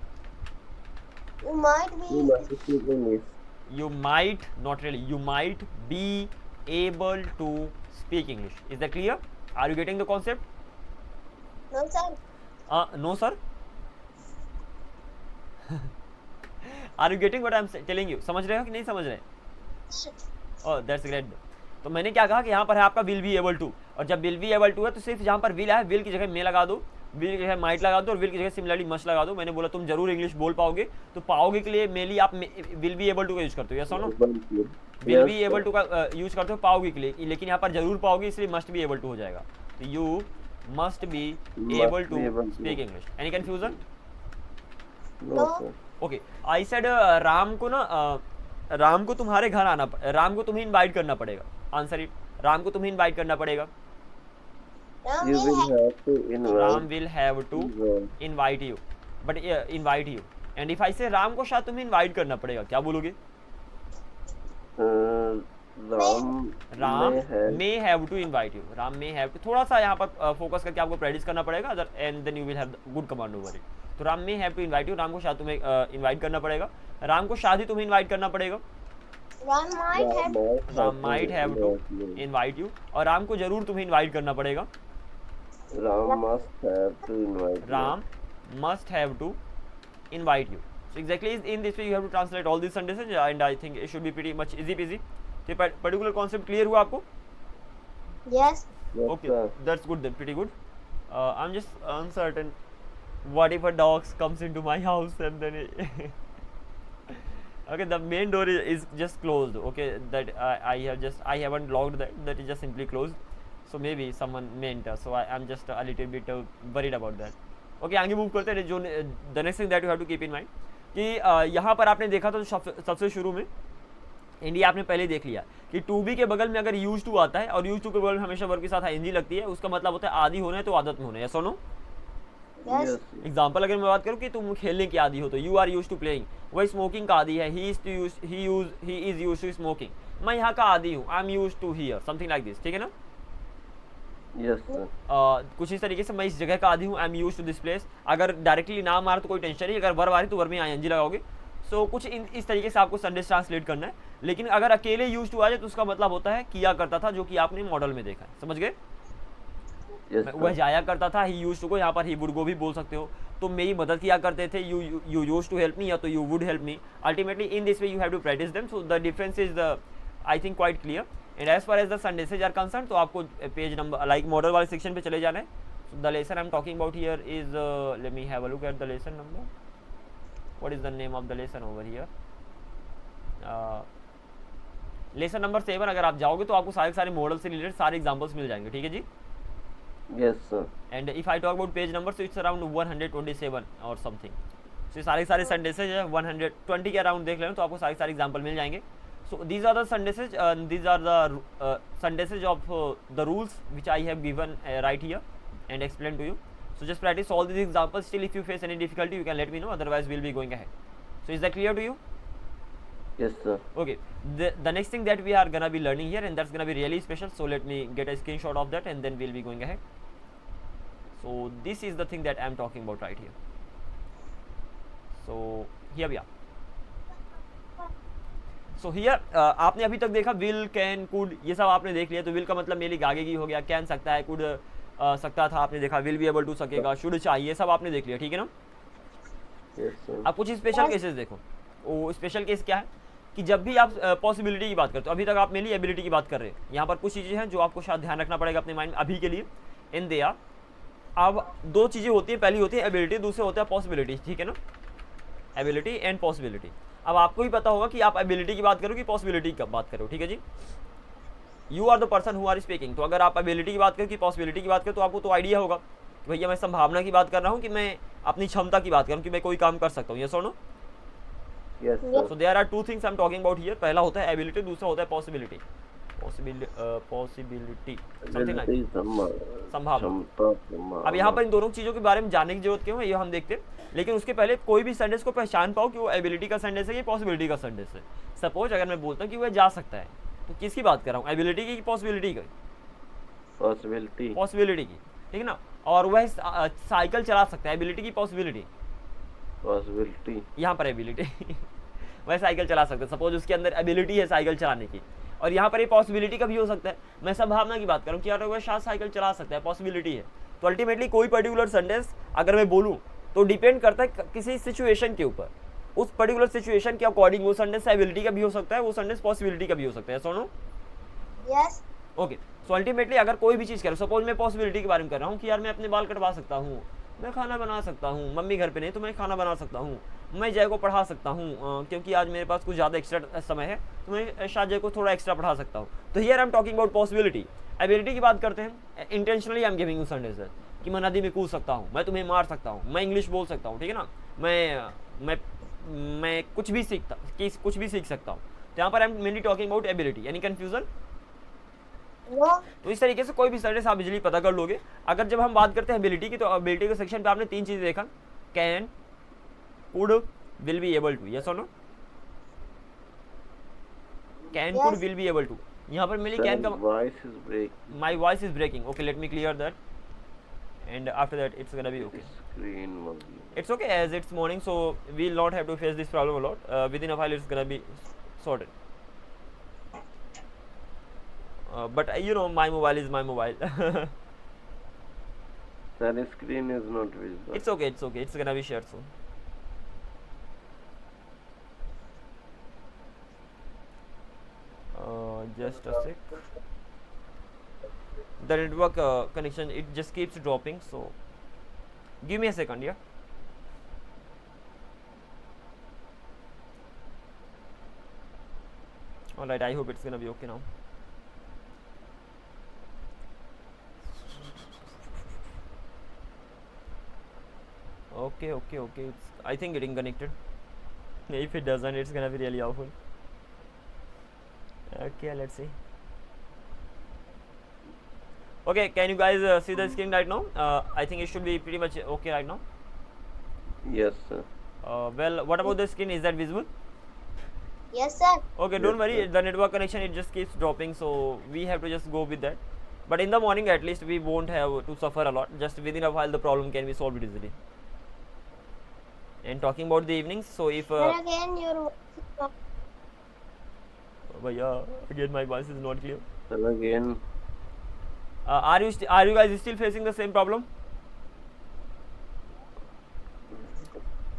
You might You be. must speak English. You might, not really, you might be able to speak English. Is that clear? Are you getting the concept? No, sir. No sir. Are you getting what I'm telling you? समझ रहे हो कि नहीं समझ रहे? Oh, that's great. तो मैंने क्या कहा कि यहाँ पर है आपका will be able to, और जब will be able to है तो सिर्फ जहाँ पर will है, will की जगह may लगा दो, will की जगह might लगा दो, और will की जगह similarly must लगा दो. मैंने बोला तुम जरूर इंग्लिश बोल पाओगे, तो पाओगे के लिए मेनली आप will be able to का यूज करते हो, yes or no? will be able to का यूज करते हो पाओगे के लिए, लेकिन यहाँ पर जरूर पाओगे इसलिए must be able to हो जाएगा. तो you must be able to speak English. Any confusion? No, sir. Okay, I said Ram को ना राम को तुम्हारे घर आना, राम को तुम्हें इनवाइट करना पड़ेगा. Answer it. राम को तुम्हें इनवाइट करना पड़ेगा. Ram You will will have. have to invite. Ram will have to Yeah. Invite you, but invite you. And if I say Ram को शायद तुम्हें इनवाइट करना पड़ेगा, क्या बोलोगे? Ram may have to invite you. Ram may have to, थोड़ा सा यहाँ पर फोकस करके आपको प्रैक्टिस करना पड़ेगा, and then you will have good command over it. तो Ram may have to invite you, Ram को शायद तुम्हें इनवाइट करना पड़ेगा. राम को शायद ही तुम्हें इनवाइट करना पड़ेगा. Ram might have. Ram might have to invite you, और राम को जरूर तुम्हें इनवाइट करना पड़ेगा. Ram must have to invite. you. Ram must have to invite you. So exactly in this way you have to translate all these sentences, and I think it should be pretty much easy peasy. तो particular concept clear हुआ आपको? Yes. Yes, Okay, sir. that's good then, pretty good. I'm just uncertain. What if a dog comes into my house and then okay, the main door is just closed. Okay, that I haven't locked that. That is just simply closed. So maybe someone may enter. So I'm just a little bit worried about that. Okay, आगे move करते हैं. जो the next thing that you have to keep in mind कि यहाँ पर आपने देखा तो सबसे शुरू में इंडिया आपने पहले देख लिया कि टू बी के बगल में अगर यूज टू आता है और यूज टू के बगल में हमेशा वर्ब के साथ आईएनजी लगती है, उसका मतलब होता है आदि होना है तो आदत में होना है. सुनो Yes. Yes. एग्जाम्पल अगर मैं बात करूँ कि तुम खेलने की आदि हो तो you are use to playing. वही स्मोकिंग का आदि है, he is use to smoking. मैं यहाँ का आदि हूँ, I am use to here, something like this. ठीक है ना? Yes, sir. कुछ इस तरीके से मैं इस जगह का आदि हूँ, I am use to this place. अगर डायरेक्टली नाम आ रहा तो कोई टेंशन नहीं, अगर वर्ब आ रही तो वर्ब में आईएनजी लगाओगे. सो कुछ इस तरीके से आपको सेंटेंस ट्रांसलेट करना है. लेकिन अगर अकेले यूज टू आ जाए तो उसका मतलब होता है किया करता था, जो कि आपने मॉडल में देखा है. समझ गए? Yes, वह sir. जाया करता था, ही यूज टू गो, यहाँ पर ही वुड गो भी बोल सकते हो. तुम मेरी मदद किया करते थे, you use to help me, या तो you would help me. Ultimately in this way you have to practise them. So the difference is the I think quite clear. And as far as the sentences are concern, तो आपको page number like model वाले section पे चले जाना है. So the lesson I am talking about here is, let me have a look at the lesson number. What is the name of the lesson over here? Lesson number 7. अगर आप जाओगे तो आपको सारे मॉडल से रिलेटेड सारे examples मिल जाएंगे. ठीक है जी? Yes, sir. And if I talk about page number, so it's around 127 और समथिंग. सो ये सारे सेंटेंसेज है 120 के अराउंड देख लेना तो आपको सारे एग्जांपल मिल जाएंगे. So these are the sentences, these are the sentences of the rules which I have given right here and explain to you. So just practise all these examples. Still if you face any difficulty you can let me know, otherwise will be going ahead. So is that clear to you? Yes, sir. Okay, the next thing that we are gonna be learning here, and that's gonna be really special, so let me get a screenshot of that and then we'll be going ahead. So this is the thing that I'm talking about right here. So here we are. So here आपने अभी तक देखा will, can, could, ये सब आपने देख लिया। तो विल का मतलब मेरी आगे की हो गया, कैन सकता है, कुड सकता था, आपने देखा विल बी एबल टू सकेगा, शुड चाहिए, ये सब आपने देख लिया, ठीक है ना। Yes, sir. अब कुछ स्पेशल केसेस देखो। वो स्पेशल केस क्या है कि जब भी आप पॉसिबिलिटी की बात करते हो, अभी तक आप मेनली एबिलिटी की बात कर रहे हैं, यहाँ पर कुछ चीज़ें हैं जो आपको शायद ध्यान रखना पड़ेगा अपने माइंड में अभी के लिए। इन दे आर, अब दो चीज़ें होती हैं, पहली होती है एबिलिटी, दूसरे होता है पॉसिबिलिटी, ठीक है ना, एबिलिटी एंड पॉसिबिलिटी। अब आपको ही पता होगा कि आप एबिलिटी की बात करो कि पॉसिबिलिटी की बात करो, ठीक है जी। You are the person who are speaking. तो अगर आप एबिलिटी की बात करो कि पॉसिबिलिटी की बात करो, तो आपको तो आइडिया होगा कि भैया मैं संभावना की बात कर रहा हूँ कि मैं अपनी क्षमता की बात कर रहा हूँ कि मैं कोई काम कर सकता हूँ, ये सुनो। Yes, sir. So there are two things I am talking about here. पहला होता है एबिलिटी, दूसरा होता है पॉसिबिलिटी। पॉसिबिलिटी समथिंग लाइक Ability, संभावना। क्षमता, संभावना। अब यहाँ पर इन दोनों चीज़ों के बारे में जानने की जरूरत क्यों है, ये हम देखते हैं। लेकिन उसके पहले कोई भी सेंटेंस को पहचान पाओ कि वो एबिलिटी का सेंटेंस है कि पॉसिबिलिटी का सेंटेंस है। सपोज अगर मैं बोलता हूँ कि वह जा सकता है, तो किसकी बात कर रहा हूँ, एबिलिटी की कि पॉसिबिलिटी की? Possibility. पॉसिबिलिटी की, ठीक है ना। और वह साइकिल चला सकता है, एबिलिटी की पॉसिबिलिटी, Possibility. यहाँ पर एबिलिटी वह साइकिल चला सकता है, सपोज उसके अंदर एबिलिटी है साइकिल चलाने की। और यहाँ पर ये पॉसिबिलिटी का भी हो सकता है, मैं संभावना की बात करूँ कि यार वह शायद साइकिल चला सकता है, पॉसिबिलिटी है। तो अल्टीमेटली कोई पर्टिकुलर सेंटेंस अगर मैं बोलूँ तो डिपेंड करता है किसी सिचुएशन के ऊपर, उस पर्टिकुलर सिचुएशन के अकॉर्डिंग वो सेंटेंस एबिलिटी का भी हो सकता है, वो सेंटेंस पॉसिबिलिटी का भी हो सकता है, सुनो। Yes. ओके, सो अल्टीमेटली अगर कोई भी चीज़ करूँ, सपोज मैं पॉसिबिलिटी के बारे में कर रहा हूँ कि यार मैं अपने बाल कटवा सकता हूँ, मैं खाना बना सकता हूँ, मम्मी घर पे नहीं तो मैं खाना बना सकता हूँ, मैं जय को पढ़ा सकता हूँ क्योंकि आज मेरे पास कुछ ज़्यादा एक्स्ट्रा समय है, तो मैं शायद जय को थोड़ा एक्स्ट्रा पढ़ा सकता हूँ। तो here I am talking about possibility. Ability की बात करते हैं, intentionally I am giving you sentences कि मैं नदी में कूद सकता हूँ, मैं तुम्हें मार सकता हूँ, मैं इंग्लिश बोल सकता हूँ, ठीक है ना, मैं कुछ भी सीख सकता हूँ। तो यहाँ पर I am mainly talking about ability. Any confusion? No. तो इस तरीके से कोई भी सेंटेंस आप इजीली पता कर लोगे। अगर जब हम बात करते हैं एबिलिटी की, तो एबिलिटी के सेक्शन पे आपने तीन चीज़ें देखा, can, could, will be able to, yes और no. Can, could, will be able to. यहाँ पर मेनली कैन का Voice is breaking. My voice is breaking, okay let me clear that and after that it's gonna be okay. Screen must be. It's okay as it's morning, so we'll not have to face this problem a lot. Within a while, it's gonna be sorted. But you know, my mobile is my mobile. Sir, screen is not visible. It's okay. It's okay. It's gonna be shared soon. Just a sec. The network connection, it just keeps dropping. So give me a second, yeah. All right. I hope it's gonna be okay now. Okay. It's, I think, getting connected. If it doesn't, it's gonna be really awful. Okay, let's see. Okay, can you guys see the screen right now? I think it should be pretty much okay right now. Yes, sir. Well, what about the screen? Is that visible? Yes, sir. Okay, Yes, don't worry. sir. The network connection, it just keeps dropping, so we have to just go with that. But in the morning, at least, we won't have to suffer a lot. Just within a while, the problem can be solved easily. And talking about the evenings, so if But again, your voice is not. yeah, again my voice is not clear. Sir, again. Are you guys still facing the same problem?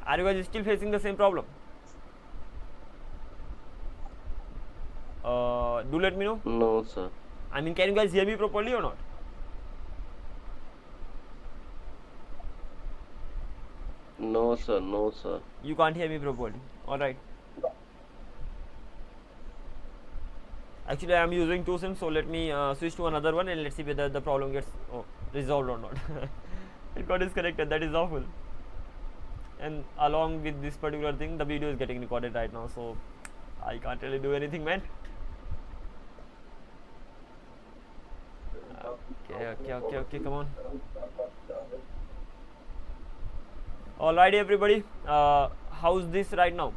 Are you guys still facing the same problem? Do let me know. No, sir. I mean, can you guys hear me properly or not? No, sir. No, sir. You can't hear me properly. All right. Actually, I am using two sims, so let me switch to another one and let's see whether the problem gets resolved or not. It got disconnected. That is awful. And along with this particular thing, the video is getting recorded right now, so I can't really do anything, man. Okay, come on. Alrighty, everybody. How's this right now?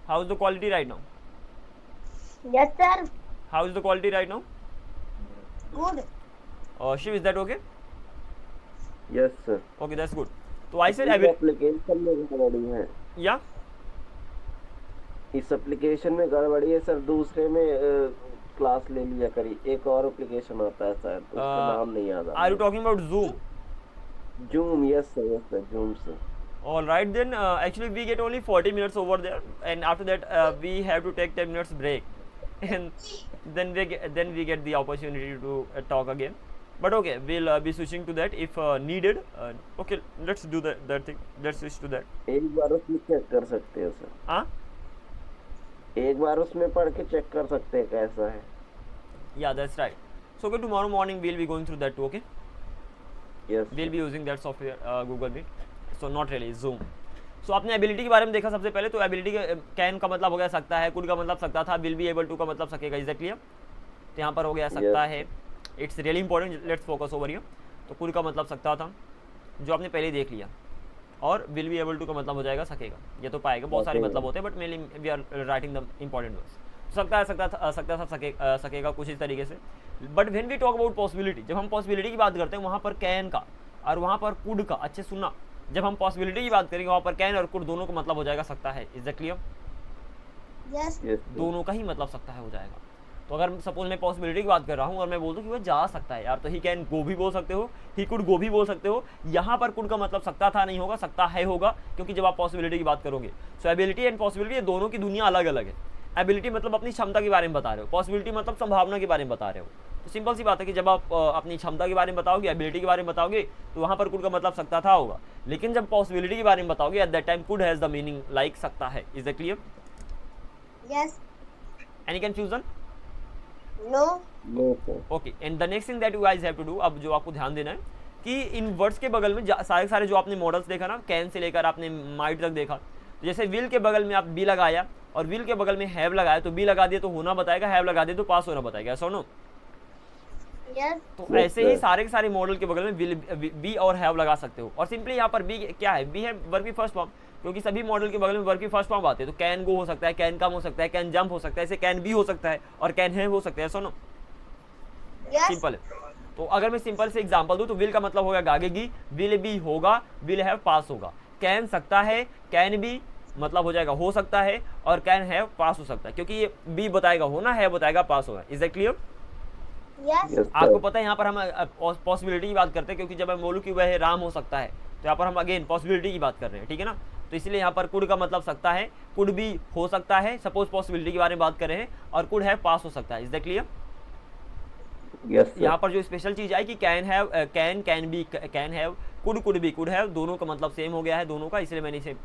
How's the quality right now? Yes, sir. How's the quality right now? Good. Shiv, is that okay? Yes, sir. Okay, that's good. तो I said इस application में गड़बड़ी है, या इस application में गड़बड़ी है सर। दूसरे में क्लास ले लिया करी, एक और एप्लीकेशन आता है शायद, तो उसका नाम नहीं याद आ are you talking about Zoom? रहा। Zoom, yes sir, Zoom sir. All right, then actually we get only 40 minutes over there, and after that we have to take 10 minutes break, and then we get the opportunity to talk again. But okay, we'll be switching to that if needed. Okay, let's do that thing. Let's switch to that. एक बार उसमें check कर सकते हो sir, Huh? एक बार उसमें पढ़ के check कर सकते हैं कैसा है। Yeah, that's right. So okay, tomorrow morning we'll be going through that too. Okay, yes we'll be using that software, Google Meet. So not really Zoom. So आपने एबिलिटी के बारे में देखा सबसे पहले, तो एबिलिटी के कैन का मतलब हो गया सकता है, कुड का मतलब सकता था, विल बी एबल टू का मतलब सकेगा, इज दैट क्लियर? तो यहाँ पर हो गया सकता है, it's really important, let's focus over here. तो कुड का मतलब सकता था, जो आपने पहले ही देख लिया, और विल बी एबल टू का मतलब हो जाएगा सकेगा, ये तो पाएगा, बहुत सारे मतलब होते हैं but mainly we are writing the important words. सकता है, सकता था, सकेगा कुछ इस तरीके से। But when we talk about possibility, जब हम पॉसिबिलिटी की बात करते हैं वहाँ पर कैन का और वहाँ पर कुड का, अच्छे सुनना, जब हम पॉसिबिलिटी की बात करेंगे वहाँ पर कैन और कुड दोनों का मतलब हो जाएगा सकता है, इज दैट क्लियर? Yes. दोनों का ही मतलब सकता है हो जाएगा। तो अगर सपोज मैं पॉसिबिलिटी की बात कर रहा हूँ और मैं बोलता हूँ कि वह जा सकता है यार, तो ही कैन गो भी बोल सकते हो, ही कुड गो भी बोल सकते हो। यहाँ पर कुड का मतलब सकता था नहीं होगा, सकता है होगा, क्योंकि जब आप पॉसिबिलिटी की बात करोगे। सो एबिलिटी एंड पॉसिबिलिटी दोनों की दुनिया अलग अलग है। एबिलिटी मतलब अपनी क्षमता के बारे में बता रहे हो, पॉसिबिलिटी मतलब संभावना के बारे में बता रहे हो। तो सिंपल सी बात है कि जब आप अपनी क्षमता के बारे में बताओगे, एबिलिटी के बारे में बताओगे, तो वहाँ पर कुड का मतलब सकता था होगा। लेकिन जब पॉसिबिलिटी के बारे में बताओगे, at that time could has the meaning like सकता है। Is that clear? Yes. Any confusion? No. No sir. Okay, and the next thing that you guys have to do, अब जो आपको ध्यान देना है कि इन वर्ड्स के बगल में सारे सारे जो आपने मॉडल्स देखा ना, कैन से लेकर आपने माइट तक देखा, तो जैसे विल के बगल में आप बी लगाया और विल के बगल में हैव लगाया, तो बी लगा दिए तो होना बताएगा, हैव लगा दिए तो पास होना बताएगा, ऐसा नो? Yes. तो ऐसे ही सारे के सारे मॉडल के बगल में विल, बी और हैव लगा सकते हो। और सिंपली यहाँ पर बी क्या है? बी है वर्ब की फर्स्ट फॉर्म, क्योंकि सभी मॉडल के बगल में वर्ब की फर्स्ट फॉर्म आते हैं। तो कैन गो हो सकता है, कैन कम हो सकता है, कैन जंप हो सकता है, ऐसे कैन बी हो सकता है और कैन है हो सकता है, ऐसा नो? Yes. सिंपल है। तो अगर मैं सिंपल से एग्जांपल दूं तो विल का मतलब होगा गागेगी, विल बी होगा, विल हैव पास होगा। कैन सकता है, कैन बी मतलब हो जाएगा हो सकता है, और कैन हैव पास हो सकता है, क्योंकि ये बी बताएगा होना, है बताएगा पास होगा। Is that clear? Yes. Yes आपको सर। पता है यहाँ पर हम पॉसिबिलिटी की बात करते हैं, क्योंकि जब मैं बोलूँ कि वह राम हो सकता है, तो यहाँ पर हम अगेन पॉसिबिलिटी की बात कर रहे हैं, ठीक है ना? तो इसलिए यहाँ पर कुड का मतलब सकता है, कुड भी हो सकता है, सपोज पॉसिबिलिटी के बारे में बात कर रहे हैं, और कुड हैव पास हो सकता है। Is that clear? Yes sir. यहाँ पर जो स्पेशल चीज आई कि can have, can be, can have, could be, could have, दोनों का मतलब सेम हो गया है दोनों का, इसलिए मैंने इसे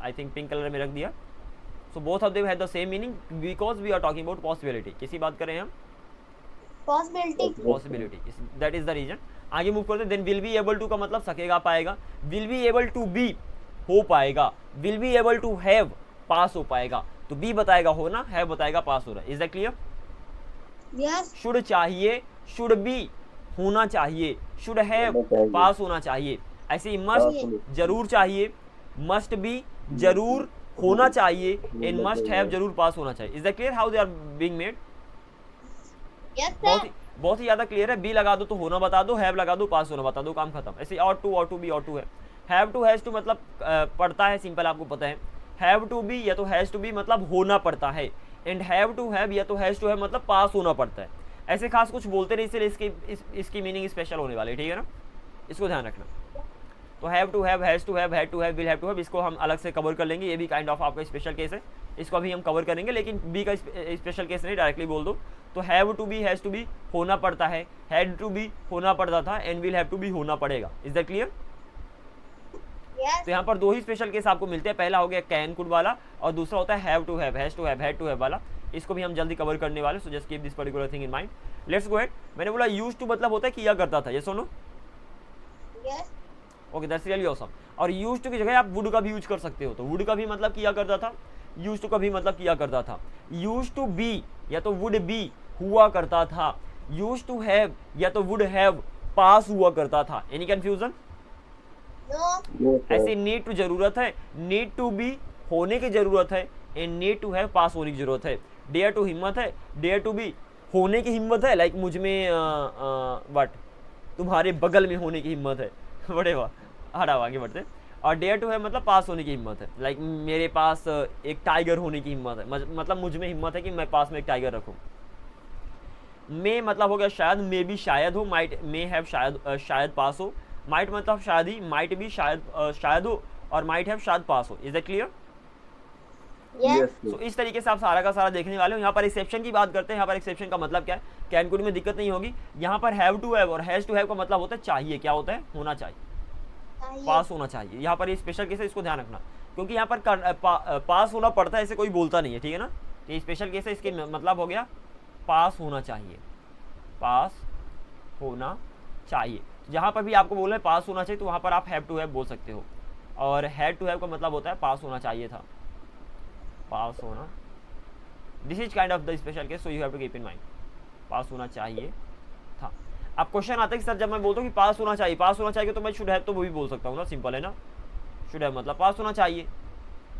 आई थिंक पिंक कलर में रख दिया। So both of them have the same meaning because we are talking about possibility. किसी बात करें हम Possibility. Possibility, that is the reason. आगे मूव करते हैं। Then will be able to का मतलब सकेगा पाएगा, will be able to be हो पाएगा, will be able to have pass हो पाएगा। तो बी बताएगा होना, हैव बताएगा पास हो रहा है। Is that clear? Yes. Should चाहिए, शुड बी होना चाहिए, शुड हैव होना चाहिए। पास होना चाहिए। ऐसे ही मस्ट जरूर चाहिए, मस्ट बी जरूर होना चाहिए, एंड मस्ट हैव जरूर पास होना चाहिए। Is that clear how they are being made? Yes, sir. बहुत ही ज्यादा क्लियर है। बी लगा दो तो होना बता दो, हैव लगा दो पास होना बता दो, काम खत्म। ऐसे और टू बी और टू है। हैव टू हैज टू मतलब पड़ता है, सिंपल आपको पता है। हैव टू बी या तो हैज टू बी मतलब होना पड़ता है, एंड हैव टू हैव या तो हैज टू हैव मतलब पास होना पड़ता है। ऐसे खास कुछ बोलते नहीं, इसलिए इसकी मीनिंग स्पेशल होने वाली है, ठीक है ना? इसको ध्यान रखना। तो have to have, has to have, had to have, will have to have, इसको हम अलग से कवर कर लेंगे। ये भी काइंड ऑफ आपका स्पेशल केस है, इसको अभी हम कवर करेंगे। लेकिन बी का स्पेशल केस नहीं, डायरेक्टली बोल दो। तो have to be, has to be होना पड़ता है, हैड टू बी होना पड़ता था, and will have to be होना पड़ेगा। Is that clear? Yes. तो यहाँ पर दो ही स्पेशल केस आपको मिलते हैं। पहला हो गया कैन कुड वाला, और दूसरा होता है have to have, has to have, had to have वाला। इसको भी हम जल्दी कवर करने वाले, so just keep this particular thing in mind. Let's go ahead. मैंने बोला यूज्ड टू मतलब होता है किया करता था, ये सुनो। Yes. Okay, that's really awesome. और यूज्ड टू की जगह आप वुड का भी यूज कर सकते हो। तो वुड का भी मतलब किया करता था, यूज्ड टू का भी मतलब किया करता था। यूज्ड टू बी या तो वुड बी हुआ करता था, यूज्ड टू हैव या तो वुड हैव पास हुआ करता था। Any confusion? No. ऐसे नीड टू जरूरत है, नीड टू बी होने की जरूरत है, and need to have pass होने की जरूरत है। डेयर टू हिम्मत है, डेयर टू बी होने की हिम्मत है, लाइक मुझ में बट तुम्हारे बगल में होने की हिम्मत है। बड़े वाह, हटाओ, आगे बढ़ते। और डेयर टू हैव मतलब पास होने की हिम्मत है, लाइक मेरे पास एक टाइगर होने की हिम्मत है, मतलब मुझ में हिम्मत है कि मैं पास में एक टाइगर रखूँ। मे मतलब हो गया शायद, मे भी शायद हो, माइट मे हैव शायद पास हो, माइट मतलब शायद ही, माइट भी शायद हो, और माइट हैव शायद पास हो। Is that clear? Yes. सो इस तरीके से आप सारा का सारा देखने वाले हो। यहाँ पर एक्सेप्शन की बात करते हैं। यहाँ पर एक्सेप्शन का मतलब क्या है, कैन कुड में दिक्कत नहीं होगी। यहाँ पर हैव टू हैव और हैज टू हैव का मतलब होता है चाहिए, क्या होता है, होना चाहिए, पास होना चाहिए। यहाँ पर ये स्पेशल केस है, इसको ध्यान रखना, क्योंकि यहाँ पर पास होना पड़ता है, ऐसे कोई बोलता नहीं है, ठीक है ना। तो ये स्पेशल केस है, इसके मतलब हो गया पास होना चाहिए, पास होना चाहिए। जहाँ पर भी आपको बोल रहे हैं पास होना चाहिए, तो वहाँ पर आप हैव टू हैव बोल सकते हो। और हैड टू हैव का मतलब होता है पास होना चाहिए था, पास होना। This is kind of the special case, so you have to keep in mind, pass होना चाहिए था। अब क्वेश्चन आता है कि सर जब मैं बोलता हूँ कि पास होना चाहिए, पास होना चाहिए, तो मैं शुड हैव तो वो भी बोल सकता हूँ ना, सिंपल है ना। शुड हैव मतलब पास होना चाहिए,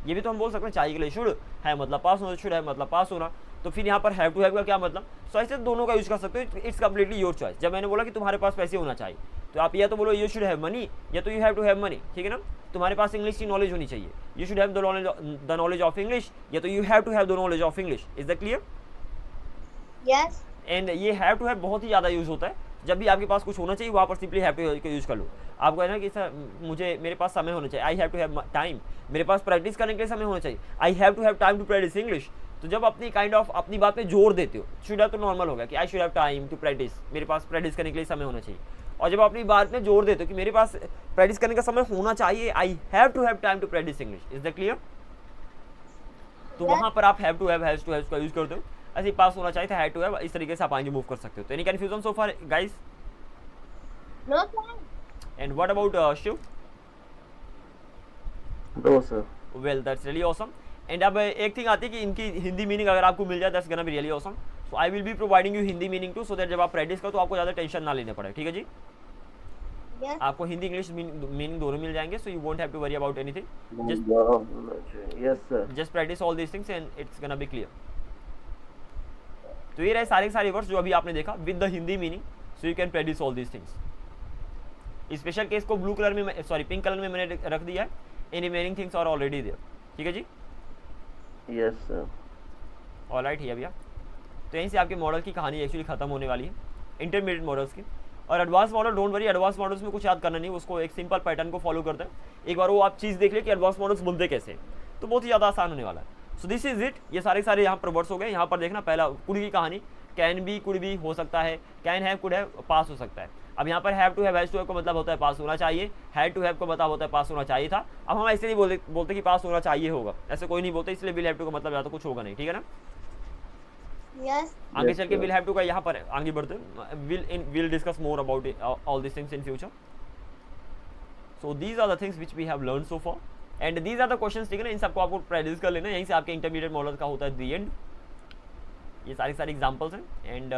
ये भी तो हम बोल सकते हैं, चाहिए के लिए शुड है मतलब पास होना, शुड हैव मतलब पास होना। तो फिर यहाँ पर हैव टू हैव का क्या मतलब, सो ऐसे दोनों का यूज कर सकते हो, इट्स कम्प्लीटली योर चॉइस। जब मैंने बोला कि तुम्हारे पास पैसे होना चाहिए, तो आप या तो बोलो यू शुड हैव मनी, या तो you have to have money, ठीक है ना। तुम्हारे पास इंग्लिश की नॉलेज होनी चाहिए, you should have the knowledge of English, या तो you have to have the knowledge of English. Is that clear? Yes. And ये हैव टू हैव बहुत ही ज़्यादा यूज़ होता है। जब भी आपके पास कुछ होना चाहिए, वहाँ पर सिंपली हैव टू का यूज़ कर लो। आपको है ना कि सर मेरे पास समय होना चाहिए, I have to have time, मेरे पास प्रैक्टिस करने के लिए समय होना चाहिए, I have to have time to practise English. तो जब अपनी काइंड ऑफ अपनी बात पे जोर देते हो, शुड हैव तो नॉर्मल होगा कि I should have time to practise, मेरे पास प्रैक्टिस करने के लिए समय होना चाहिए। और जब अपनी बात में जोर देते हो कि मेरे पास प्रैक्टिस करने का समय होना चाहिए, I have to have time to practise English. Is that clear? तो वहाँ पर आप have to have, has to have का यूज़ करते हो। ऐसे ही पास होना चाहिए था, हैड टू हैव, इस तरीके से आप आगे मूव कर सकते हो। तो any confusion so far guys? No, sir. And what about Shiv? No sir. Well that's really awesome. And अब एक थिंग आती है कि इनकी हिंदी मीनिंग अगर आपको मिल जाए, that's gonna be really awesome. So I will be providing you Hindi meaning too, so that जब आप प्रैक्टिस करो तो आपको ज़्यादा टेंशन ना लेने पड़े, ठीक है जी। Yes. आपको हिंदी इंग्लिश मीनिंग दोनों मिल जाएंगे, so you won't have to worry about anything, yes sir. Just practise all these things and it's gonna be clear. तो ये रहे सारे के सारे वर्ड्स जो अभी आपने देखा with the Hindi meaning, so you can practise all these things. Special case को ब्लू कलर में, सॉरी पिंक कलर में मैंने रख दिया है, इन remaining things are already there, ठीक है जी। Yes sir. ऑलराइट है भैया। तो यहीं से आपके मॉडल की कहानी एक्चुअली खत्म होने वाली है, इंटरमीडिएट मॉडल्स की। और advance model don't worry, advance models में कुछ याद करना नहीं, उसको एक सिंपल पैटर्न को फॉलो करते हैं। एक बार वो आप चीज़ देख ले कि एडवांस मॉडल्स बोलते कैसे, तो बहुत ही ज़्यादा आसान होने वाला है। सो दिस इज इट, ये सारे सारे यहाँ पर वर्ड्स हो गए। यहाँ पर देखना पहला कुड की कहानी, कैन बी कुड भी हो सकता है, can have could have pass हो सकता है। अब यहाँ पर have to have, has to have का मतलब होता है पास होना चाहिए, हैड टू हैव का मतलब होता है पास होना चाहिए था। अब हम ऐसे नहीं बोलते कि पास होना चाहिए होगा, ऐसे कोई नहीं बोलते, इसलिए विल हैव टू का मतलब या तो कुछ होगा नहीं, ठीक है ना। Yes. आगे चल के विल हैव टू का यहाँ पर आगे बढ़ते will discuss more about all this things in future. So these are the things which we have learn so far and these are the questions, ठीक है ना। इन सबको आपको प्रैक्टिस कर लेना, यहीं से आपके इंटरमीडिएट मॉडल का होता है दी एंड। ये सारी सारी एग्जांपल्स हैं and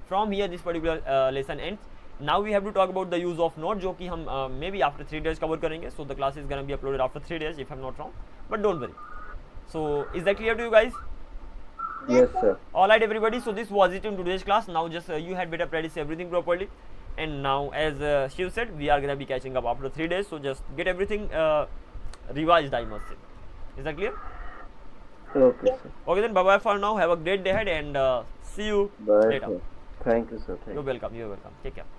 from here this particular lesson ends. Now we have to talk about the use of not, जो कि हम maybe after 3 days cover करेंगे। So the class is gonna be uploaded after 3 days if I am not wrong, but don't worry. So is that clear to you guys? Yes sir. All right everybody, so this was it in today's class. Now just you had better practice everything properly, and now as Shiv said, we are gonna be catching up after 3 days, so just get everything revised, I must say. Is that clear? Okay sir. Okay then, bye bye for now, have a great day ahead and see you Bye later. sir. Thank you sir. Thank you. You're welcome, take care.